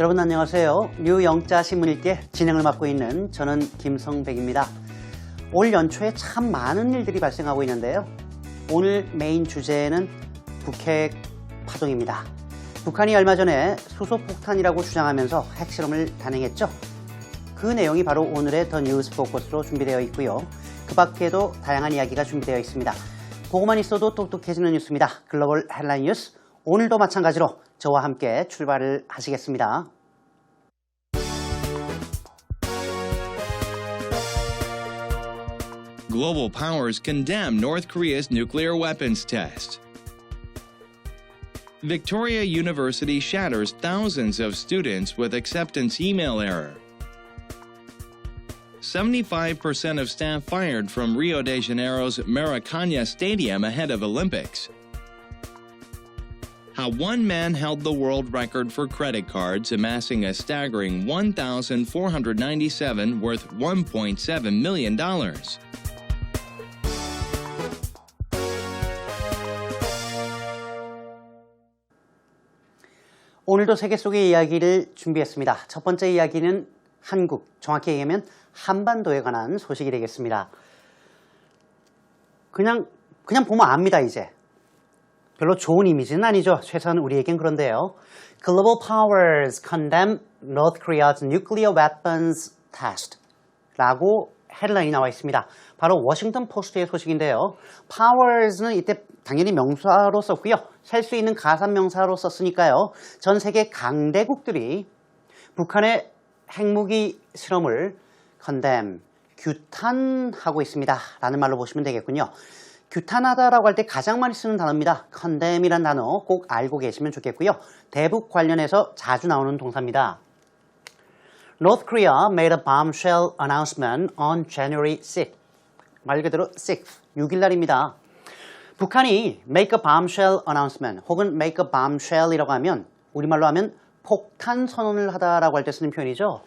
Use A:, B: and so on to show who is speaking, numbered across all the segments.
A: 여러분 안녕하세요. 뉴영자 신문일기의 진행을 맡고 있는 저는 김성백입니다. 올 연초에 참 많은 일들이 발생하고 있는데요. 오늘 메인 주제는 북핵 파동입니다. 북한이 얼마 전에 수소폭탄이라고 주장하면서 핵실험을 단행했죠. 그 내용이 바로 오늘의 더 뉴스 포커스로 준비되어 있고요. 그 밖에도 다양한 이야기가 준비되어 있습니다. 보고만 있어도 똑똑해지는 뉴스입니다. 글로벌 헤드라인 뉴스, 오늘도 마찬가지로 저와 함께 출발을 하시겠습니다.
B: Global powers condemn North Korea's nuclear weapons test. Victoria University shatters thousands of students with acceptance email error. 75% of staff fired from Rio de Janeiro's Maracanã Stadium ahead of Olympics. How one man held the world record for credit cards, amassing a staggering 1,497 worth $1.7 million.
A: 오늘도 세계 속의 이야기를 준비했습니다. 첫 번째 이야기는 한국, 정확히 얘기하면 한반도에 관한 소식이 되겠습니다. 그냥 보면 압니다, 이제. 별로 좋은 이미지는 아니죠. 최소한 우리에겐 그런데요. Global powers condemn North Korea's nuclear weapons test 라고 헤드라인이 나와 있습니다. 바로 워싱턴 포스트의 소식인데요. powers는 이때 당연히 명사로 썼고요. 셀 수 있는 가산명사로 썼으니까요. 전 세계 강대국들이 북한의 핵무기 실험을 condemn, 규탄하고 있습니다. 라는 말로 보시면 되겠군요. 규탄하다라고 할 때 가장 많이 쓰는 단어입니다. condemn이라는 단어 꼭 알고 계시면 좋겠고요. 대북 관련해서 자주 나오는 동사입니다. North Korea made a bombshell announcement on January 6th. 말 그대로 6th, 6일 날입니다. 북한이 make a bombshell announcement 혹은 make a bombshell이라고 하면 우리말로 하면 폭탄 선언을 하다라고 할 때 쓰는 표현이죠.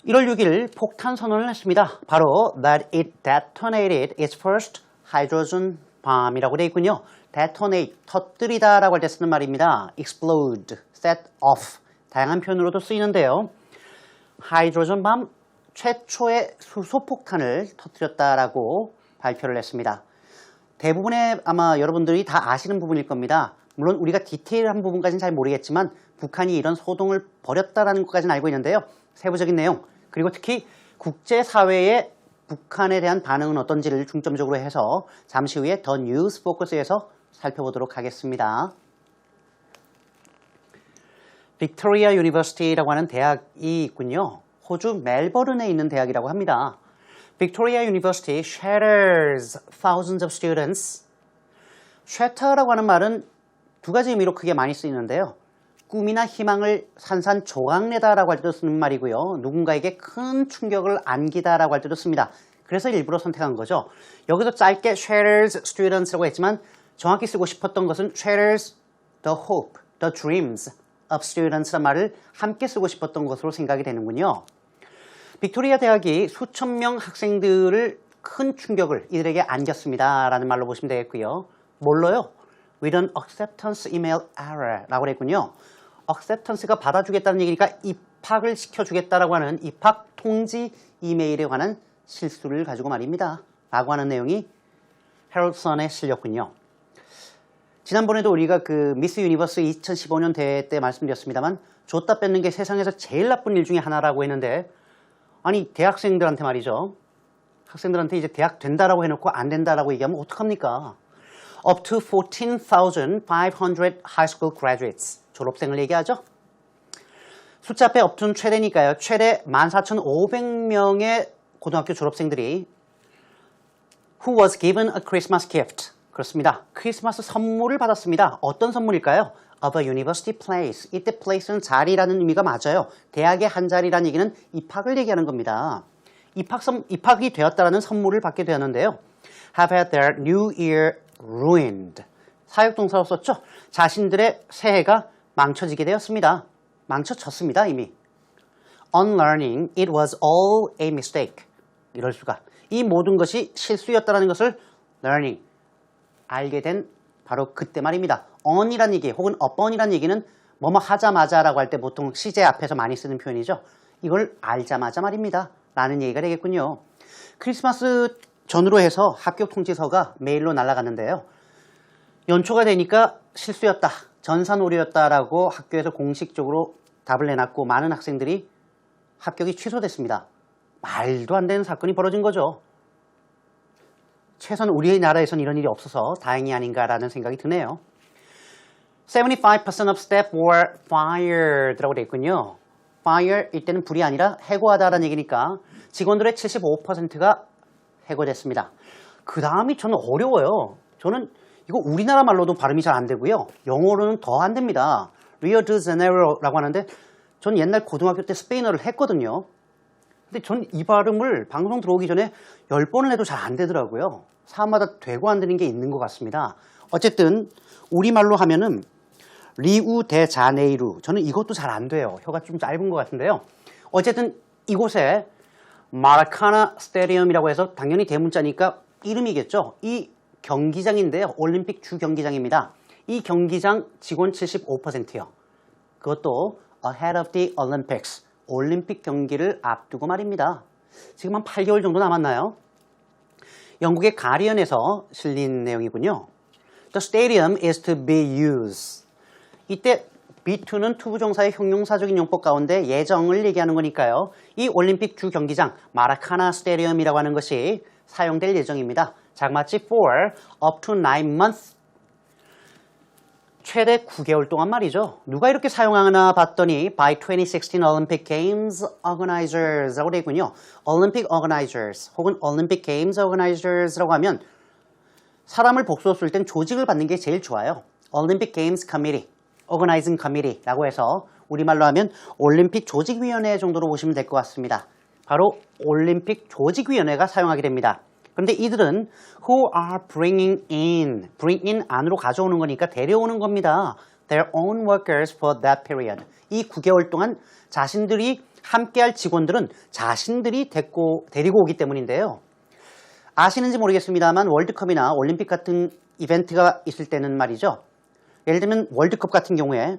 A: 1월 6일 폭탄 선언을 했습니다. 바로 that it detonated its first hydrogen bomb이라고 되어 있군요. detonate, 터뜨리다 라고 할 때 쓰는 말입니다. explode, set off, 다양한 표현으로도 쓰이는데요. 하이드로전 밤 최초의 수소폭탄을 터뜨렸다라고 발표를 했습니다. 대부분의 아마 여러분들이 다 아시는 부분일 겁니다. 물론 우리가 디테일한 부분까지는 잘 모르겠지만 북한이 이런 소동을 벌였다는 것까지는 알고 있는데요. 세부적인 내용 그리고 특히 국제사회의 북한에 대한 반응은 어떤지를 중점적으로 해서 잠시 후에 더 뉴스 포커스에서 살펴보도록 하겠습니다. 빅토리아 유니버시티라고 하는 대학이 있군요. 호주 멜버른에 있는 대학이라고 합니다. Victoria University shatters thousands of students. shatter라고 하는 말은 두 가지 의미로 크게 많이 쓰이는데요. 꿈이나 희망을 산산조각내다라고 할 때도 쓰는 말이고요. 누군가에게 큰 충격을 안기다라고 할 때도 씁니다. 그래서 일부러 선택한 거죠. 여기서 짧게 shatters students라고 했지만 정확히 쓰고 싶었던 것은 shatters the hope, the dreams of students란 말을 함께 쓰고 싶었던 것으로 생각이 되는군요. 빅토리아 대학이 수천 명 학생들을 큰 충격을 이들에게 안겼습니다. 라는 말로 보시면 되겠고요. 뭘로요? With an acceptance email error 라고 했군요. acceptance가 받아주겠다는 얘기니까 입학을 시켜주겠다라고 하는 입학 통지 이메일에 관한 실수를 가지고 말입니다. 라고 하는 내용이 헤럴드 선에 실렸군요. 지난번에도 우리가 그 미스 유니버스 2015년 대회 때 말씀드렸습니다만 줬다 뺏는 게 세상에서 제일 나쁜 일 중에 하나라고 했는데 아니 대학생들한테 말이죠. 학생들한테 이제 대학 된다라고 해놓고 안 된다라고 얘기하면 어떡합니까? Up to 14,500 high school graduates. 졸업생을 얘기하죠. 숫자 앞에 upto는 최대니까요. 최대 14,500명의 고등학교 졸업생들이 who was given a Christmas gift. 그렇습니다. 크리스마스 선물을 받았습니다. 어떤 선물일까요? Of a university place. 이때 place는 자리라는 의미가 맞아요. 대학의 한 자리라는 얘기는 입학을 얘기하는 겁니다. 입학이 되었다라는 선물을 받게 되었는데요. Have had their new year ruined. 사역동사로 썼죠. 자신들의 새해가 망쳐지게 되었습니다. 망쳐졌습니다. 이미. Unlearning, it was all a mistake. 이럴 수가. 이 모든 것이 실수였다는 것을 learning, 알게 된 바로 그때 말입니다. on이라는 얘기 혹은 upon이라는 얘기는 뭐뭐 하자마자라고 할 때 보통 시제 앞에서 많이 쓰는 표현이죠. 이걸 알자마자 말입니다. 라는 얘기가 되겠군요. 크리스마스 전후로 해서 학교 통지서가 메일로 날아갔는데요. 연초가 되니까 실수였다, 전산오류였다라고 학교에서 공식적으로 답을 내놨고 많은 학생들이 합격이 취소됐습니다. 말도 안 되는 사건이 벌어진 거죠. 최소한 우리나라에선 이런 일이 없어서 다행이 아닌가라는 생각이 드네요. 75% of staff were fired라고 되어 있군요. fire 이때는 불이 아니라 해고하다라는 얘기니까 직원들의 75%가 해고됐습니다. 그 다음이 저는 어려워요. 저는 이거 우리나라 말로도 발음이 잘 안 되고요. 영어로는 더 안 됩니다. 리오 드 제네로라고 하는데 전 옛날 고등학교 때 스페인어를 했거든요. 근데 전 이 발음을 방송 들어오기 전에 10번을 해도 잘 안 되더라고요. 사람마다 되고 안 되는 게 있는 것 같습니다. 어쨌든 우리말로 하면은 리우 데 자네이루, 저는 이것도 잘 안 돼요. 혀가 좀 짧은 것 같은데요. 어쨌든 이곳에 마라카나 스테디움이라고 해서 당연히 대문자니까 이름이겠죠. 이 경기장인데요. 올림픽 주 경기장입니다. 이 경기장 직원 75%요. 그것도 ahead of the Olympics, 올림픽 경기를 앞두고 말입니다. 지금 한 8개월 정도 남았나요? 영국의 가디언에서 실린 내용이군요. The stadium is to be used. 이때 be2는 투부정사의 형용사적인 용법 가운데 예정을 얘기하는 거니까요. 이 올림픽 주 경기장 마라카나 스테디움이라고 하는 것이 사용될 예정입니다. 자그마치 for up to 9 months. 최대 9개월 동안 말이죠. 누가 이렇게 사용하나 봤더니 by 2016 Olympic Games Organizers라고 되어 있군요. Olympic Organizers 혹은 Olympic Games Organizers라고 하면 사람을 복수로 쓸 땐 조직을 받는 게 제일 좋아요. Olympic Games Committee, Organizing Committee라고 해서 우리말로 하면 올림픽 조직위원회 정도로 보시면 될 것 같습니다. 바로 올림픽 조직위원회가 사용하게 됩니다. 그런데 이들은 who are bring in 안으로 가져오는 거니까 데려오는 겁니다. Their own workers for that period. 이 9개월 동안 자신들이 함께할 직원들은 자신들이 데리고 오기 때문인데요. 아시는지 모르겠습니다만 월드컵이나 올림픽 같은 이벤트가 있을 때는 말이죠. 예를 들면 월드컵 같은 경우에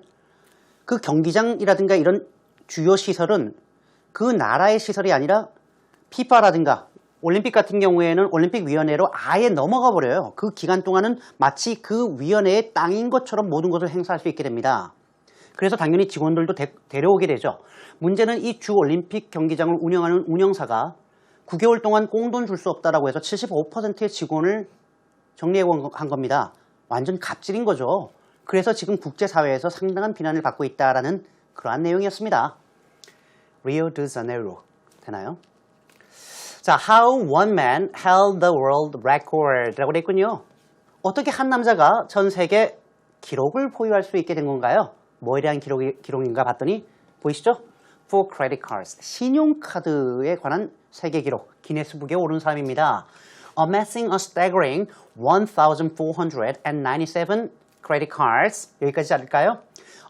A: 그 경기장이라든가 이런 주요 시설은 그 나라의 시설이 아니라 피파라든가 올림픽 같은 경우에는 올림픽위원회로 아예 넘어가 버려요. 그 기간 동안은 마치 그 위원회의 땅인 것처럼 모든 것을 행사할 수 있게 됩니다. 그래서 당연히 직원들도 데려오게 되죠. 문제는 이 주 올림픽 경기장을 운영하는 운영사가 9개월 동안 꽁돈 줄 수 없다라고 해서 75%의 직원을 정리해 한 겁니다. 완전 갑질인 거죠. 그래서 지금 국제사회에서 상당한 비난을 받고 있다라는 그러한 내용이었습니다. 리오 드 자네이루 되나요? 자, how one man held the world record라고 되어 있군요. 어떻게 한 남자가 전 세계 기록을 보유할 수 있게 된 건가요? 뭐에 대한 기록인가 봤더니 보이시죠? For credit cards, 신용카드에 관한 세계 기록, 기네스북에 오른 사람입니다. Amassing a staggering 1,497 credit cards. 여기까지 자를까요?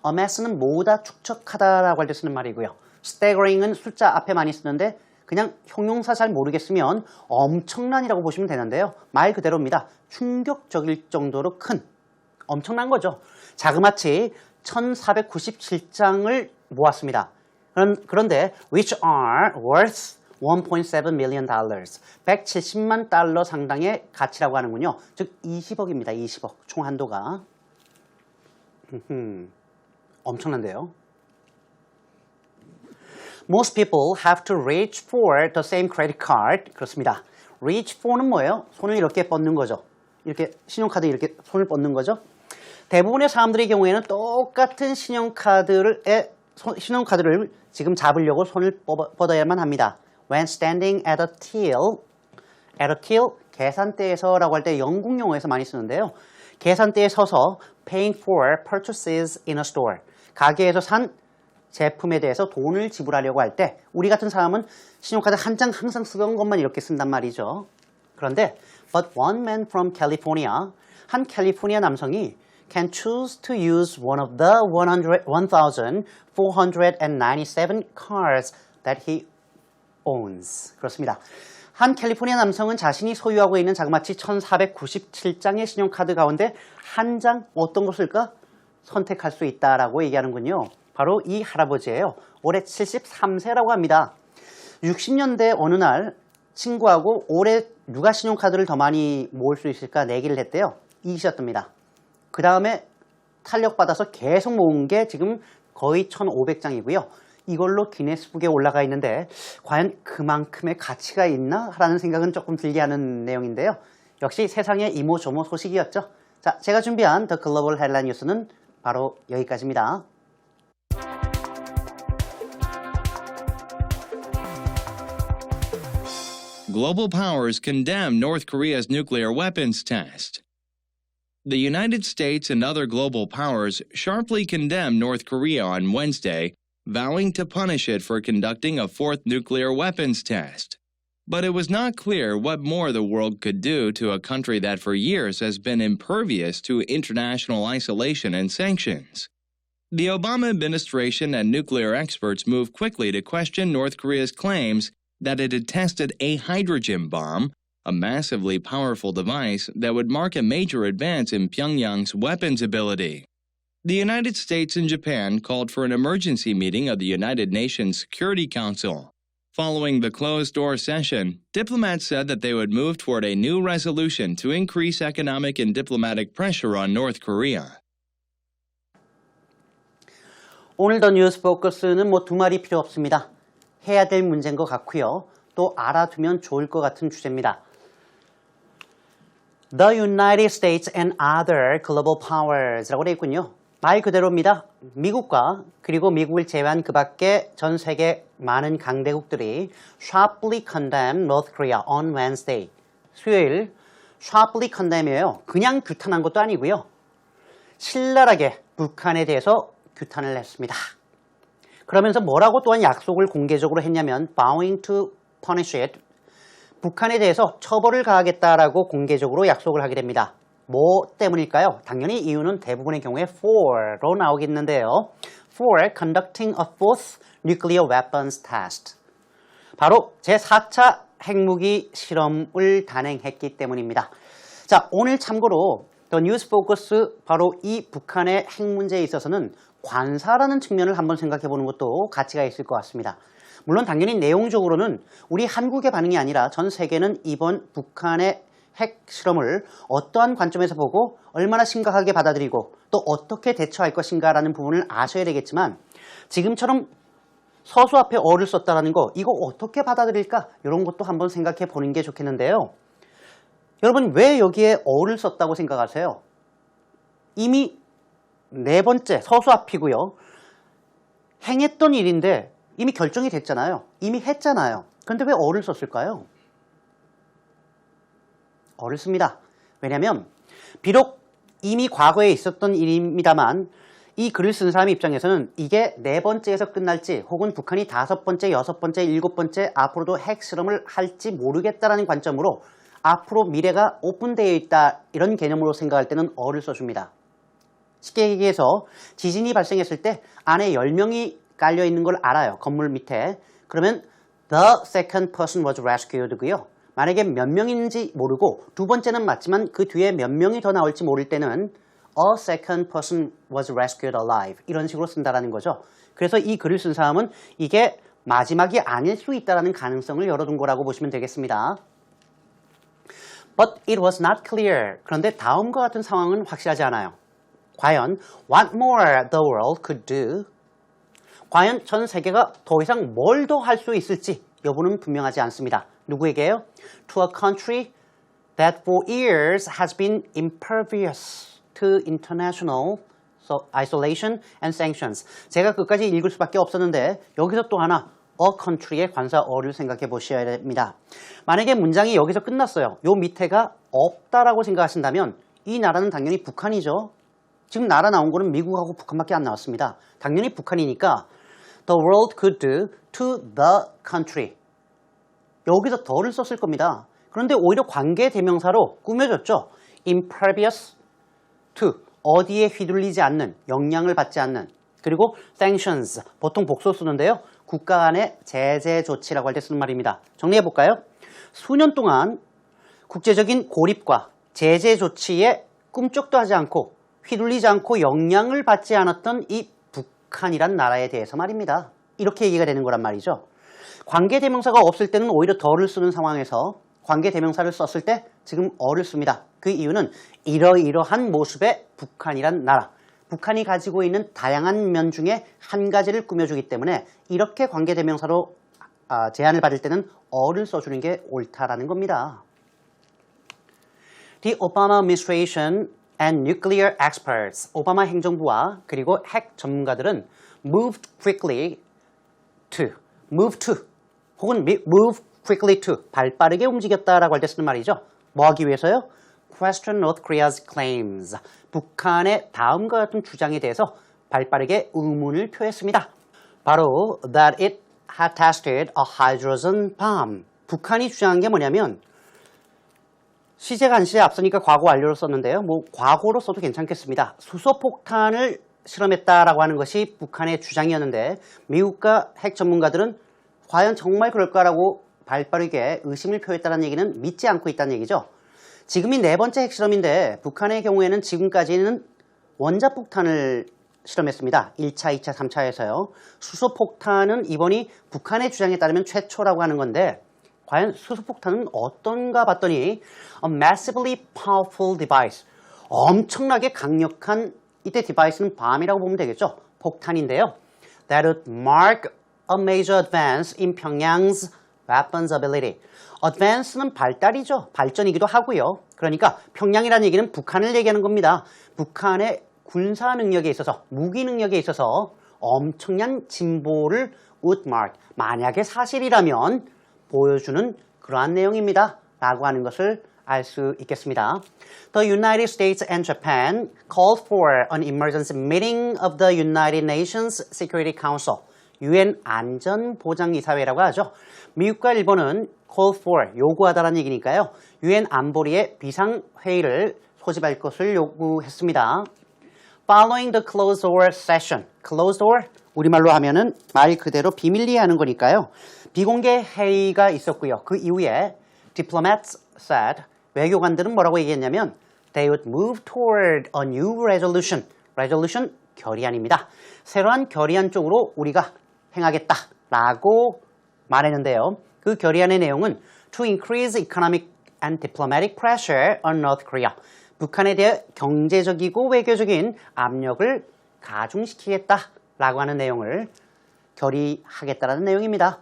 A: amass는 모으다, 축적하다라고 할 때 쓰는 말이고요. staggering은 숫자 앞에 많이 쓰는데 그냥 형용사 잘 모르겠으면 엄청난이라고 보시면 되는데요. 말 그대로입니다. 충격적일 정도로 큰, 엄청난 거죠. 자그마치 1497장을 모았습니다. 그런데 which are worth 1.7 million dollars, 170만 달러 상당의 가치라고 하는군요. 즉 20억입니다. 20억 총 한도가. 엄청난데요. Most people have to reach for the same credit card. 그렇습니다. reach for는 뭐예요? 손을 이렇게 뻗는 거죠. 이렇게 신용카드 이렇게 손을 뻗는 거죠. 대부분의 사람들의 경우에는 똑같은 신용카드를 지금 잡으려고 손을 뻗어야만 합니다. When standing at a till, 계산대에서라고 할 때 영국 용어에서 많이 쓰는데요. 계산대에 서서 paying for purchases in a store, 가게에서 산 제품에 대해서 돈을 지불하려고 할 때 우리 같은 사람은 신용카드 한 장 항상 쓰던 것만 이렇게 쓴단 말이죠. 그런데 but one man from California, 한 캘리포니아 남성이 can choose to use one of the 1,497 cars that he owns. 그렇습니다. 한 캘리포니아 남성은 자신이 소유하고 있는 자그마치 1497장의 신용카드 가운데 한 장 어떤 걸 쓸까? 선택할 수 있다라고 얘기하는군요. 바로 이 할아버지예요. 올해 73세라고 합니다. 60년대 어느 날 친구하고 올해 누가 신용카드를 더 많이 모을 수 있을까 내기를 했대요. 이기셨답니다. 그 다음에 탄력받아서 계속 모은 게 지금 거의 1,500장이고요. 이걸로 기네스북에 올라가 있는데 과연 그만큼의 가치가 있나? 라는 생각은 조금 들게 하는 내용인데요. 역시 세상의 이모저모 소식이었죠. 자, 제가 준비한 더 글로벌 헤드라인 뉴스는 바로 여기까지입니다.
B: Global powers condemn North Korea's nuclear weapons test. The United States and other global powers sharply condemned North Korea on Wednesday, vowing to punish it for conducting a fourth nuclear weapons test. But it was not clear what more the world could do to a country that for years has been impervious to international isolation and sanctions. The Obama administration and nuclear experts moved quickly to question North Korea's claims that it had tested a hydrogen bomb, a massively powerful device that would mark a major advance in Pyongyang's weapons ability. The United States and Japan called for an emergency meeting of the United Nations Security Council. Following the closed-door session, diplomats said that they would move toward a new resolution to increase economic and diplomatic pressure on North Korea.
A: 오늘 더 뉴스 포커스는 두 말이 필요 없습니다. 해야 될 문제인 것 같고요. 또 알아두면 좋을 것 같은 주제입니다. The United States and other global powers라고 되어 있군요. 말 그대로입니다. 미국과 그리고 미국을 제외한 그 밖에 전 세계 많은 강대국들이 sharply condemn North Korea on Wednesday. 수요일 sharply condemn이에요. 그냥 규탄한 것도 아니고요. 신랄하게 북한에 대해서 규탄을 했습니다. 그러면서 뭐라고 또한 약속을 공개적으로 했냐면 vowing to punish it. 북한에 대해서 처벌을 가하겠다라고 공개적으로 약속을 하게 됩니다. 뭐 때문일까요? 당연히 이유는 대부분의 경우에 for로 나오겠는데요. for conducting a fourth nuclear weapons test. 바로 제4차 핵무기 실험을 단행했기 때문입니다. 자, 오늘 참고로 더 뉴스 포커스 바로 이 북한의 핵 문제에 있어서는 관사라는 측면을 한번 생각해 보는 것도 가치가 있을 것 같습니다. 물론 당연히 내용적으로는 우리 한국의 반응이 아니라 전 세계는 이번 북한의 핵 실험을 어떠한 관점에서 보고 얼마나 심각하게 받아들이고 또 어떻게 대처할 것인가라는 부분을 아셔야 되겠지만 지금처럼 서수 앞에 어를 썼다는 거 이거 어떻게 받아들일까? 이런 것도 한번 생각해 보는 게 좋겠는데요. 여러분 왜 여기에 어를 썼다고 생각하세요? 이미 네 번째 서수 앞이고요. 행했던 일인데 이미 결정이 됐잖아요. 이미 했잖아요. 그런데 왜 어를 썼을까요? 어를 씁니다. 왜냐하면 비록 이미 과거에 있었던 일입니다만 이 글을 쓴 사람 입장에서는 이게 네 번째에서 끝날지 혹은 북한이 다섯 번째, 여섯 번째, 일곱 번째 앞으로도 핵 실험을 할지 모르겠다라는 관점으로 앞으로 미래가 오픈되어 있다 이런 개념으로 생각할 때는 어를 써줍니다. 쉽게 얘기해서 지진이 발생했을 때 안에 10명이 깔려있는 걸 알아요. 건물 밑에. 그러면 the second person was rescued고요. 만약에 몇 명인지 모르고 두 번째는 맞지만 그 뒤에 몇 명이 더 나올지 모를 때는 a second person was rescued alive 이런 식으로 쓴다라는 거죠. 그래서 이 글을 쓴 사람은 이게 마지막이 아닐 수 있다는 가능성을 열어둔 거라고 보시면 되겠습니다. But it was not clear. 그런데 다음과 같은 상황은 확실하지 않아요. 과연 what more the world could do? 과연 전 세계가 더 이상 뭘 더 할 수 있을지 여부는 분명하지 않습니다. 누구에게요? To a country that for years has been impervious to international isolation and sanctions. 제가 끝까지 읽을 수밖에 없었는데 여기서 또 하나 a country의 관사어를 생각해 보셔야 됩니다. 만약에 문장이 여기서 끝났어요. 요 밑에가 없다라고 생각하신다면 이 나라는 당연히 북한이죠. 지금 나라 나온 거는 미국하고 북한밖에 안 나왔습니다. 당연히 북한이니까 the world could do to the country. 여기서 더를 썼을 겁니다. 그런데 오히려 관계 대명사로 꾸며졌죠. impervious to, 어디에 휘둘리지 않는, 영향을 받지 않는. 그리고 sanctions, 보통 복수 쓰는데요. 국가 간의 제재 조치라고 할 때 쓰는 말입니다. 정리해 볼까요? 수년 동안 국제적인 고립과 제재 조치에 꿈쩍도 하지 않고 휘둘리지 않고 영향을 받지 않았던 이 북한이란 나라에 대해서 말입니다. 이렇게 얘기가 되는 거란 말이죠. 관계대명사가 없을 때는 오히려 더를 쓰는 상황에서 관계대명사를 썼을 때 지금 어를 씁니다. 그 이유는 이러이러한 모습의 북한이란 나라, 북한이 가지고 있는 다양한 면 중에 한 가지를 꾸며주기 때문에 이렇게 관계대명사로 제한을 받을 때는 어를 써주는 게 옳다라는 겁니다. The Obama administration and nuclear experts, 오바마 행정부와 그리고 핵 전문가들은 move to, 혹은 move quickly to, 발빠르게 움직였다라고 할 때 쓰는 말이죠. 뭐 하기 위해서요? Question North Korea's claims, 북한의 다음과 같은 주장에 대해서 발빠르게 의문을 표했습니다. 바로 that it had tested a hydrogen bomb. 북한이 주장한 게 뭐냐면 시제가 안 시제 앞서니까 과거 완료로 썼는데요. 뭐 과거로 써도 괜찮겠습니다. 수소폭탄을 실험했다라고 하는 것이 북한의 주장이었는데 미국과 핵 전문가들은 과연 정말 그럴까라고 발빠르게 의심을 표했다는 얘기는 믿지 않고 있다는 얘기죠. 지금이 네 번째 핵실험인데 북한의 경우에는 지금까지는 원자폭탄을 실험했습니다. 1차, 2차, 3차에서요. 수소폭탄은 이번이 북한의 주장에 따르면 최초라고 하는 건데 과연 수소폭탄은 어떤가 봤더니 a massively powerful device, 엄청나게 강력한 이때 디바이스는 밤이라고 보면 되겠죠. 폭탄인데요. That would mark a major advance in Pyongyang's weapons ability. advance는 발달이죠. 발전이기도 하고요. 그러니까 평양이라는 얘기는 북한을 얘기하는 겁니다. 북한의 군사 능력에 있어서, 무기 능력에 있어서 엄청난 진보를 would mark, 만약에 사실이라면 보여주는 그러한 내용입니다. 라고 하는 것을 알 수 있겠습니다. The United States and Japan called for an emergency meeting of the United Nations Security Council. UN 안전보장이사회라고 하죠. 미국과 일본은 call for, 요구하다라는 얘기니까요. UN 안보리의 비상회의를 소집할 것을 요구했습니다. Following the closed door session. closed door, 우리말로 하면은 말 그대로 비밀리에 하는 거니까요. 비공개 회의가 있었고요. 그 이후에 diplomats said, 외교관들은 뭐라고 얘기했냐면 they would move toward a new resolution. resolution, 결의안입니다. 새로운 결의안 쪽으로 우리가 행하겠다라고 말했는데요. 그 결의안의 내용은 to increase economic and diplomatic pressure on North Korea. 북한에 대해 경제적이고 외교적인 압력을 가중시키겠다라고 하는 내용을 결의하겠다라는 내용입니다.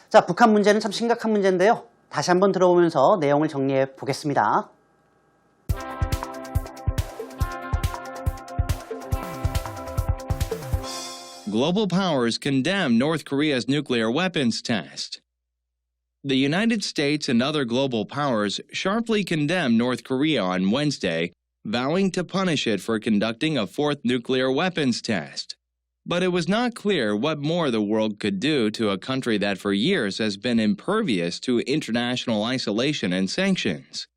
A: 자, 북한 문제는 참 심각한 문제인데요. 다시 한번 들어보면서 내용을 정리해 보겠습니다.
B: Global powers condemn North Korea's nuclear weapons test. The United States and other global powers sharply condemned North Korea on Wednesday, vowing to punish it for conducting a fourth nuclear weapons test. But it was not clear what more the world could do to a country that for years has been impervious to international isolation and sanctions.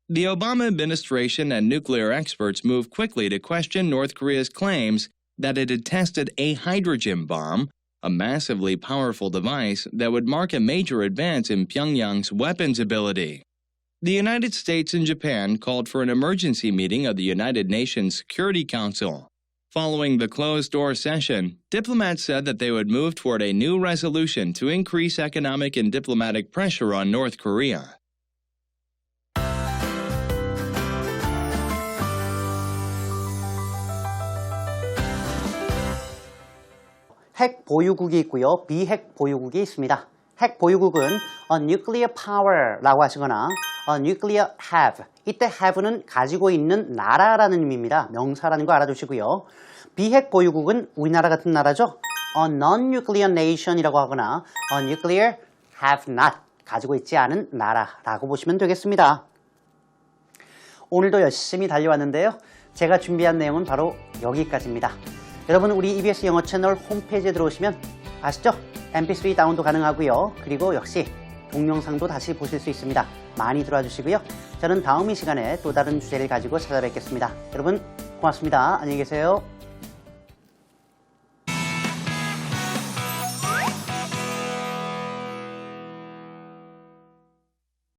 B: The Obama administration and nuclear experts moved quickly to question North Korea's claims that it had tested a hydrogen bomb, a massively powerful device that would mark a major advance in Pyongyang's weapons ability. The United States and Japan called for an emergency meeting of the United Nations Security Council. Following the closed-door session, diplomats said that they would move toward a new resolution to increase economic and diplomatic pressure on North Korea.
A: 핵 보유국이 있고요. 비핵 보유국이 있습니다. 핵 보유국은 a nuclear power라고 하시거나 a nuclear have. 이때 have는 가지고 있는 나라라는 의미입니다. 명사라는 거 알아두시고요. 비핵 보유국은 우리나라 같은 나라죠. a non-nuclear nation이라고 하거나 a nuclear have not. 가지고 있지 않은 나라라고 보시면 되겠습니다. 오늘도 열심히 달려왔는데요. 제가 준비한 내용은 바로 여기까지입니다. 여러분 우리 EBS 영어 채널 홈페이지에 들어오시면 아시죠? mp3 다운도 가능하고요. 그리고 역시 동영상도 다시 보실 수 있습니다. 많이 들어와 주시고요. 저는 다음 이 시간에 또 다른 주제를 가지고 찾아뵙겠습니다. 여러분 고맙습니다. 안녕히 계세요.